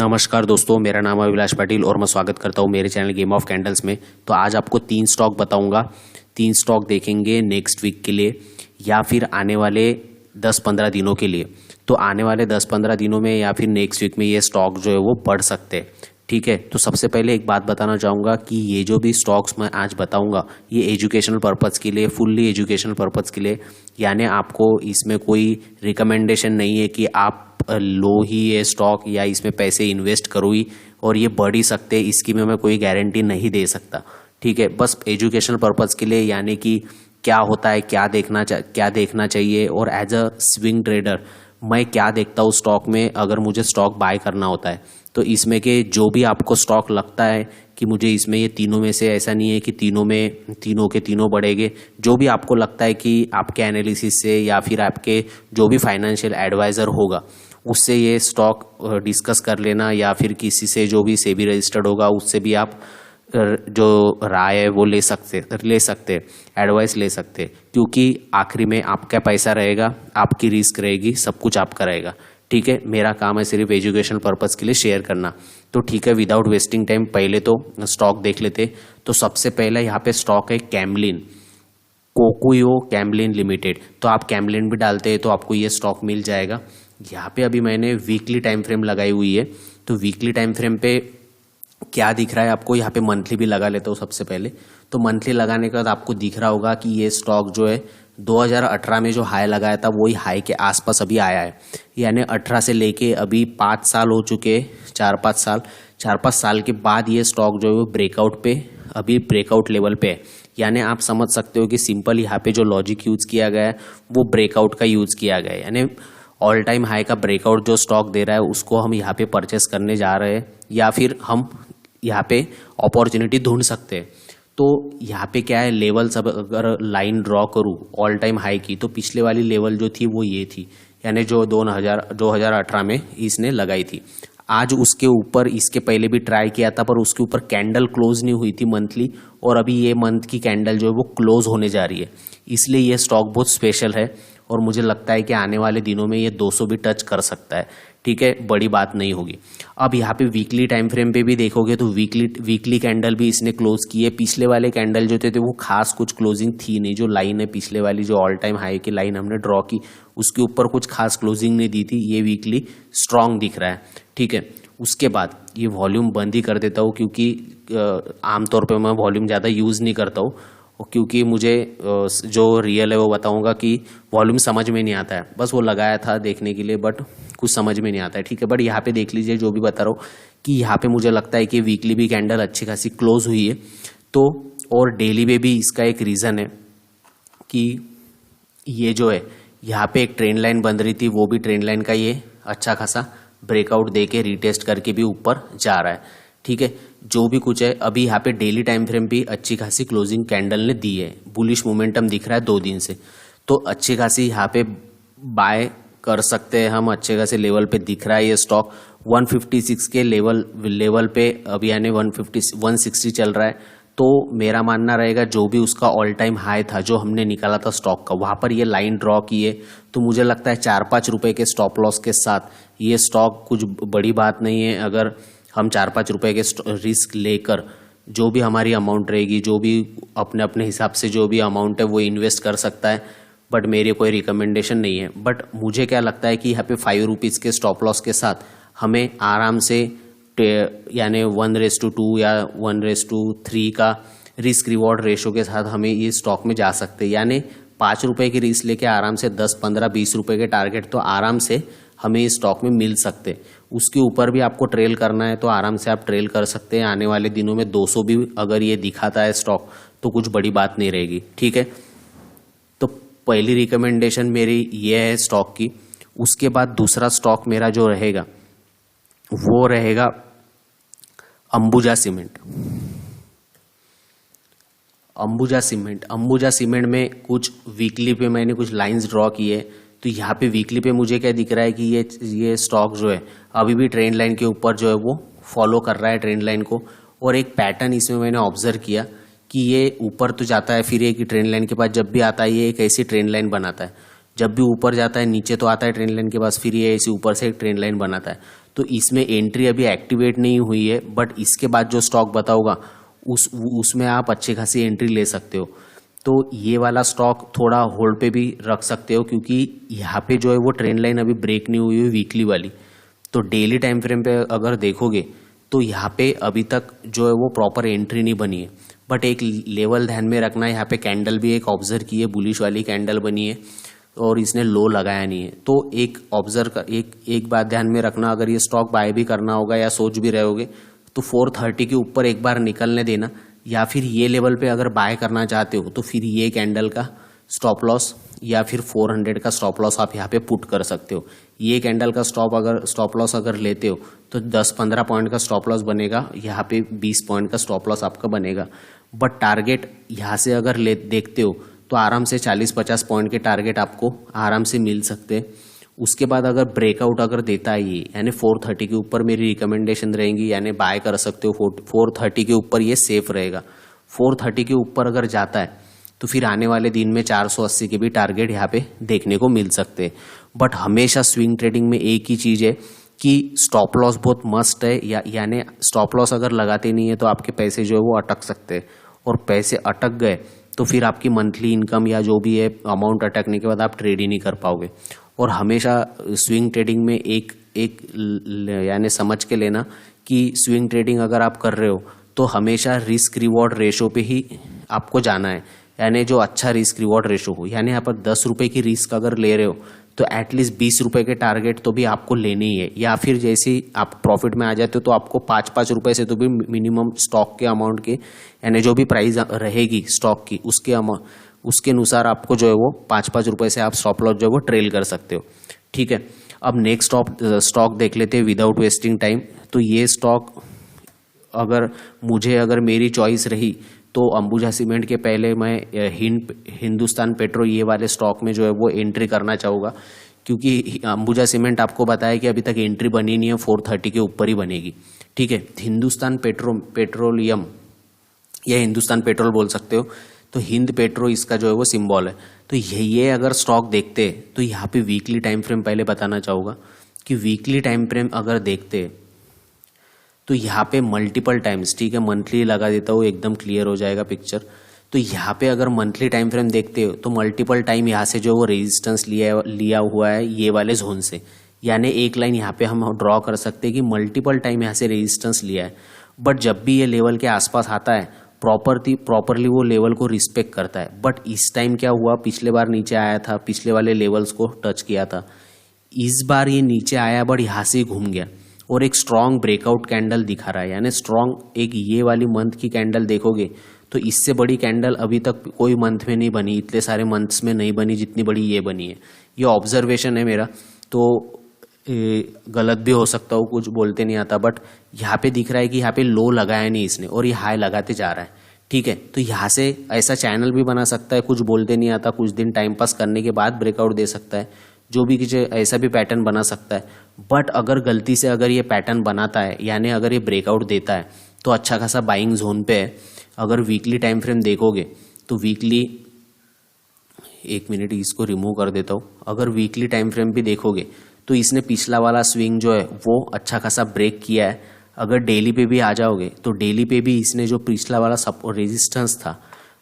नमस्कार दोस्तों, मेरा नाम है अभिलाष पाटिल और मैं स्वागत करता हूं मेरे चैनल गेम ऑफ कैंडल्स में। तो आज आपको 3 स्टॉक बताऊंगा। 3 स्टॉक देखेंगे नेक्स्ट वीक के लिए या फिर आने वाले 10-15 दिनों के लिए। तो आने वाले 10-15 दिनों में या फिर नेक्स्ट वीक में ये स्टॉक जो है वो बढ़ सकते हैं। ठीक है, तो सबसे पहले एक बात बताना चाहूँगा कि ये जो भी स्टॉक्स मैं आज बताऊँगा ये एजुकेशनल पर्पज़ के लिए, फुल्ली एजुकेशनल पर्पज़ के लिए, यानी आपको इसमें कोई रिकमेंडेशन नहीं है कि आप लो ही ये स्टॉक या इसमें पैसे इन्वेस्ट करो ही और ये बढ़ ही सकते, इसकी मैं कोई गारंटी नहीं दे सकता। ठीक है, बस एजुकेशनल पर्पज़ के लिए, यानी कि क्या होता है, क्या देखना चाहिए और एज अ स्विंग ट्रेडर मैं क्या देखता हूँ स्टॉक में अगर मुझे स्टॉक बाय करना होता है। तो इसमें के जो भी आपको स्टॉक लगता है कि मुझे इसमें ये तीनों में से, ऐसा नहीं है कि तीनों के तीनों बढ़ेंगे, जो भी आपको लगता है कि आपके एनालिसिस से या फिर आपके जो भी फाइनेंशियल एडवाइज़र होगा उससे ये स्टॉक डिस्कस कर लेना, या फिर किसी से जो भी सेबी रजिस्टर्ड होगा उससे भी आप जो राय है वो ले सकते एडवाइस ले सकते, क्योंकि आखिरी में आपका पैसा रहेगा, आपकी रिस्क रहेगी, सब कुछ आपका रहेगा। ठीक है, मेरा काम है सिर्फ एजुकेशन पर्पज़ के लिए शेयर करना। तो ठीक है, विदाउट वेस्टिंग टाइम पहले तो स्टॉक देख लेते। तो सबसे पहले यहाँ पे स्टॉक है कैमलिन, कोकुयो कैमलिन लिमिटेड। तो आप कैमलिन भी डालते हैं तो आपको ये स्टॉक मिल जाएगा। यहाँ पे अभी मैंने वीकली टाइम फ्रेम लगाई हुई है, तो वीकली टाइम फ्रेम पे क्या दिख रहा है आपको, यहाँ पे मंथली भी लगा लेता हूँ सबसे पहले। तो मंथली लगाने के बाद आपको दिख रहा होगा कि ये स्टॉक जो है 2018 में जो हाई लगाया था वही हाई के आसपास अभी आया है, यानी 18 से लेके अभी 5 साल हो चुके, 4-5 साल के बाद ये स्टॉक जो है वो ब्रेकआउट लेवल पे है। यानी आप समझ सकते हो कि सिंपल यहाँ पे जो लॉजिक यूज़ किया गया है वो ब्रेकआउट का यूज़ किया गया है, यानी ऑल टाइम हाई का ब्रेकआउट जो स्टॉक दे रहा है उसको हम यहाँ पे परचेस करने जा रहे हैं, या फिर हम यहाँ पे अपॉर्चुनिटी ढूंढ सकते हैं। तो यहाँ पे क्या है, लेवल सब अगर लाइन ड्रॉ करूँ ऑल टाइम हाई की, तो पिछले वाली लेवल जो थी वो ये थी, यानी जो 2018 में इसने लगाई थी। आज उसके ऊपर इसके पहले भी ट्राई किया था पर उसके ऊपर कैंडल क्लोज नहीं हुई थी मंथली, और अभी ये मंथ की कैंडल जो है वो क्लोज होने जा रही है, इसलिए ये स्टॉक बहुत स्पेशल है और मुझे लगता है कि आने वाले दिनों में ये 200 भी टच कर सकता है। ठीक है, बड़ी बात नहीं होगी। अब यहाँ पे वीकली टाइम फ्रेम पे भी देखोगे तो वीकली कैंडल भी इसने क्लोज की है। पिछले वाले कैंडल जो थे वो खास कुछ क्लोजिंग थी नहीं, जो लाइन है पिछले वाली जो ऑल टाइम हाई की लाइन हमने ड्रॉ की उसके ऊपर कुछ खास क्लोजिंग नहीं दी थी। ये वीकली स्ट्रांग दिख रहा है। ठीक है, उसके बाद ये वॉल्यूम बंद ही कर देता हूँ, क्योंकि आमतौर पर मैं वॉल्यूम ज़्यादा यूज़ नहीं करता हूँ, क्योंकि मुझे जो रियल है वो बताऊंगा कि वॉल्यूम समझ में नहीं आता है। बस वो लगाया था देखने के लिए, बट कुछ समझ में नहीं आता है। ठीक है, बट यहाँ पे देख लीजिए जो भी बता रहा हूँ कि यहाँ पे मुझे लगता है कि वीकली भी कैंडल अच्छी खासी क्लोज हुई है। तो और डेली में भी इसका एक रीज़न है कि ये जो है यहाँ पे एक ट्रेंड लाइन बन रही थी, वो भी ट्रेंड लाइन का ये अच्छा खासा ब्रेकआउट दे के रीटेस्ट करके भी ऊपर जा रहा है। ठीक है, जो भी कुछ है अभी यहाँ पे डेली टाइम फ्रेम भी अच्छी खासी क्लोजिंग कैंडल ने दी है, बुलिश मोमेंटम दिख रहा है 2 दिन से, तो अच्छी खासी यहाँ पे बाय कर सकते हैं हम। अच्छे खासे लेवल पे दिख रहा है ये स्टॉक 156 के लेवल पे अभी, यानी 160 चल रहा है। तो मेरा मानना रहेगा जो भी उसका ऑल टाइम हाई था जो हमने निकाला था स्टॉक का, वहाँ पर ये लाइन ड्रॉ की है, तो मुझे लगता है 4-5 रुपये के स्टॉप लॉस के साथ ये स्टॉक कुछ बड़ी बात नहीं है। अगर हम 4-5 रुपये के रिस्क लेकर जो भी हमारी अमाउंट रहेगी, जो भी अपने हिसाब से जो भी अमाउंट है वो इन्वेस्ट कर सकता है, बट मेरी कोई रिकमेंडेशन नहीं है। बट मुझे क्या लगता है कि यहाँ पे 5 रुपीज़ के स्टॉप लॉस के साथ हमें आराम से यानी 1:2 या 1:3 का रिस्क रिवॉर्ड रेशो के साथ हमें ये स्टॉक में जा सकते हैं। यानी 5 रुपये की रिस्क लेके आराम से 10, 15, 20 रुपये के टारगेट तो आराम से हमें इस स्टॉक में मिल सकते। उसके ऊपर भी आपको ट्रेल करना है तो आराम से आप ट्रेल कर सकते हैं। आने वाले दिनों में 200 भी अगर ये दिखाता है स्टॉक तो कुछ बड़ी बात नहीं रहेगी। ठीक है, तो पहली रिकमेंडेशन मेरी ये है स्टॉक की। उसके बाद दूसरा स्टॉक मेरा जो रहेगा वो रहेगा अंबुजा सीमेंट। अंबुजा सीमेंट में कुछ वीकली पे मैंने कुछ लाइंस ड्रॉ की है। तो यहाँ पे वीकली पे मुझे क्या दिख रहा है कि ये स्टॉक जो है अभी भी ट्रेंड लाइन के ऊपर जो है वो फॉलो कर रहा है ट्रेंड लाइन को, और एक पैटर्न इसमें मैंने ऑब्जर्व किया कि ये ऊपर तो जाता है, फिर एक ट्रेंड लाइन के पास जब भी आता है ये एक ऐसी ट्रेंड लाइन बनाता है, जब भी ऊपर जाता है नीचे तो आता है ट्रेंड लाइन के पास, फिर ये ऐसे ऊपर से एक ट्रेंड लाइन बनाता है। तो इसमें एंट्री अभी एक्टिवेट नहीं हुई है, बट इसके बाद जो स्टॉक बताऊंगा उसमें आप अच्छी खासी एंट्री ले सकते हो। तो ये वाला स्टॉक थोड़ा होल्ड पे भी रख सकते हो, क्योंकि यहाँ पे जो है वो ट्रेंड लाइन अभी ब्रेक नहीं हुई है वीकली वाली। तो डेली टाइम फ्रेम पे अगर देखोगे तो यहाँ पे अभी तक जो है वो प्रॉपर एंट्री नहीं बनी है। बट एक लेवल ध्यान में रखना है, यहाँ पे कैंडल भी एक ऑब्जर्व की है, बुलिश वाली कैंडल बनी है और इसने लो लगाया नहीं है। तो एक ऑब्जर्व कर एक बात ध्यान में रखना, अगर ये स्टॉक बाय भी करना होगा या सोच भी रहे होगे तो 430 के ऊपर एक बार निकलने देना, या फिर ये लेवल पे अगर बाय करना चाहते हो तो फिर ये कैंडल का स्टॉप लॉस या फिर 400 का स्टॉप लॉस आप यहाँ पे पुट कर सकते हो। ये कैंडल का स्टॉप लॉस अगर लेते हो तो 10-15 पॉइंट का स्टॉप लॉस बनेगा, यहाँ पे 20 पॉइंट का स्टॉप लॉस आपका बनेगा। बट टारगेट यहाँ से अगर देखते हो तो आराम से 40-50 पॉइंट के टारगेट आपको आराम से मिल सकते हैं। उसके बाद अगर ब्रेकआउट अगर देता है ये, यानी 430 के ऊपर मेरी रिकमेंडेशन रहेगी, यानी बाय कर सकते हो। 430 के ऊपर ये सेफ रहेगा। 430 के ऊपर अगर जाता है तो फिर आने वाले दिन में 480 के भी टारगेट यहाँ पे देखने को मिल सकते हैं। बट हमेशा स्विंग ट्रेडिंग में एक ही चीज़ है कि स्टॉप लॉस बहुत मस्ट है, यानी स्टॉप लॉस अगर लगाते नहीं है तो आपके पैसे जो है वो अटक सकते हैं, और पैसे अटक गए तो फिर आपकी मंथली इनकम या जो भी है अमाउंट अटकने के बाद आप ट्रेड ही नहीं कर पाओगे। और हमेशा स्विंग ट्रेडिंग में एक यानी समझ के लेना कि स्विंग ट्रेडिंग अगर आप कर रहे हो तो हमेशा रिस्क रिवॉर्ड रेशो पे ही आपको जाना है, यानी जो अच्छा रिस्क रिवॉर्ड रेशो हो। यानी यहाँ पर 10 रुपये की रिस्क अगर ले रहे हो तो एटलीस्ट 20 रुपये के टारगेट तो भी आपको लेने ही है, या फिर जैसे ही आप प्रॉफिट में आ जाते हो तो आपको 5-5 रुपये से तो भी मिनिमम स्टॉक के अमाउंट के, यानी जो भी प्राइस रहेगी स्टॉक की उसके अनुसार आपको जो है वो 5-5 रुपये से आप स्टॉप लॉस जो है वो ट्रेल कर सकते हो। ठीक है, अब नेक्स्ट स्टॉक देख लेते हैं विदाउट वेस्टिंग टाइम। तो ये स्टॉक अगर मेरी चॉइस रही तो अंबुजा सीमेंट के पहले मैं हिंदुस्तान पेट्रो ये वाले स्टॉक में जो है वो एंट्री करना चाहूँगा, क्योंकि अंबुजा सीमेंट आपको बताया कि अभी तक एंट्री बनी नहीं है, 430 के ऊपर ही बनेगी। ठीक है, हिंदुस्तान पेट्रोलियम या हिंदुस्तान पेट्रोल बोल सकते हो, तो हिंद पेट्रो इसका जो है वो सिंबल है। तो ये अगर स्टॉक देखते हैं तो यहाँ पे वीकली टाइम फ्रेम पहले बताना चाहूँगा कि वीकली टाइम फ्रेम अगर देखते हैं तो यहाँ पे मल्टीपल टाइम्स, ठीक है मंथली लगा देता हूँ एकदम क्लियर हो जाएगा पिक्चर। तो यहाँ पे अगर मंथली टाइम फ्रेम देखते हो तो मल्टीपल टाइम यहाँ से जो वो रेजिस्टेंस लिया हुआ है ये वाले जोन से, यानी एक लाइन यहाँ पे हम ड्रॉ कर सकते हैं कि मल्टीपल टाइम यहाँ से रेजिस्टेंस लिया है। बट जब भी ये लेवल के आसपास आता है प्रॉपरली वो लेवल को रिस्पेक्ट करता है। बट इस टाइम क्या हुआ, पिछले बार नीचे आया था, पिछले वाले लेवल्स को टच किया था, इस बार ये नीचे आया बट यहाँ से घूम गया और एक स्ट्रॉन्ग ब्रेकआउट कैंडल दिखा रहा है, यानी स्ट्रॉन्ग एक ये वाली मंथ की कैंडल देखोगे तो इससे बड़ी कैंडल अभी तक कोई मंथ में नहीं बनी, इतने सारे मंथ्स में नहीं बनी जितनी बड़ी ये बनी है। ये ऑब्जर्वेशन है मेरा, तो गलत भी हो सकता हो, कुछ बोलते नहीं आता। बट यहाँ पे दिख रहा है कि यहाँ पे लो लगाया नहीं इसने और ये हाई लगाते जा रहा है। ठीक है, तो यहाँ से ऐसा चैनल भी बना सकता है, कुछ बोलते नहीं आता, कुछ दिन टाइम पास करने के बाद ब्रेकआउट दे सकता है, जो भी किसी ऐसा भी पैटर्न बना सकता है। बट अगर गलती से अगर ये पैटर्न बनाता है, यानी अगर ये ब्रेकआउट देता है तो अच्छा खासा बाइंग जोन पे है। अगर वीकली टाइम फ्रेम देखोगे तो वीकली, एक मिनट इसको रिमूव कर देता हूँ, अगर वीकली टाइम फ्रेम भी देखोगे तो इसने पिछला वाला स्विंग जो है वो अच्छा खासा ब्रेक किया है। अगर डेली पे भी आ जाओगे तो डेली पे भी इसने जो पिछला वाला रेजिस्टेंस था,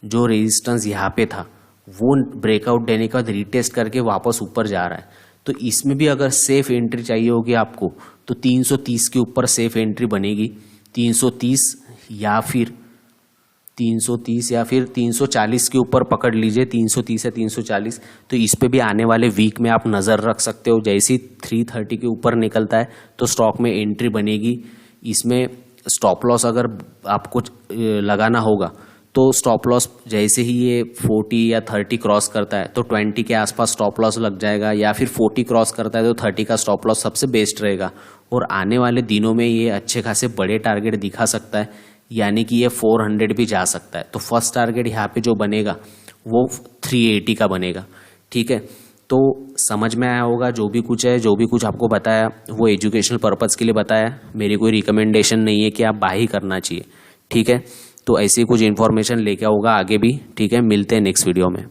जो रेजिस्टेंस यहाँ पे था, वो ब्रेकआउट देने के बाद रिटेस्ट करके वापस ऊपर जा रहा है। तो इसमें भी अगर सेफ एंट्री चाहिए होगी आपको तो 330 के ऊपर सेफ एंट्री बनेगी। 330 या फिर 340 के ऊपर पकड़ लीजिए, 330 या 340। तो इस पे भी आने वाले वीक में आप नज़र रख सकते हो। जैसे ही 330 के ऊपर निकलता है तो स्टॉक में एंट्री बनेगी। इसमें स्टॉप लॉस अगर आपको लगाना होगा तो स्टॉप लॉस जैसे ही ये 40 या 30 क्रॉस करता है तो 20 के आसपास स्टॉप लॉस लग जाएगा, या फिर 40 क्रॉस करता है तो 30 का स्टॉप लॉस सबसे बेस्ट रहेगा। और आने वाले दिनों में ये अच्छे खासे बड़े टारगेट दिखा सकता है, यानी कि ये 400 भी जा सकता है। तो फर्स्ट टारगेट यहाँ पे जो बनेगा वो 380 का बनेगा। ठीक है, तो समझ में आया होगा। जो भी कुछ है, जो भी कुछ आपको बताया वो एजुकेशनल पर्पज़ के लिए बताया, मेरी कोई रिकमेंडेशन नहीं है कि आप बाय ही करना चाहिए। ठीक है, तो ऐसी कुछ इन्फॉर्मेशन लेके आऊँगा आगे भी। ठीक है, मिलते हैं नेक्स्ट वीडियो में।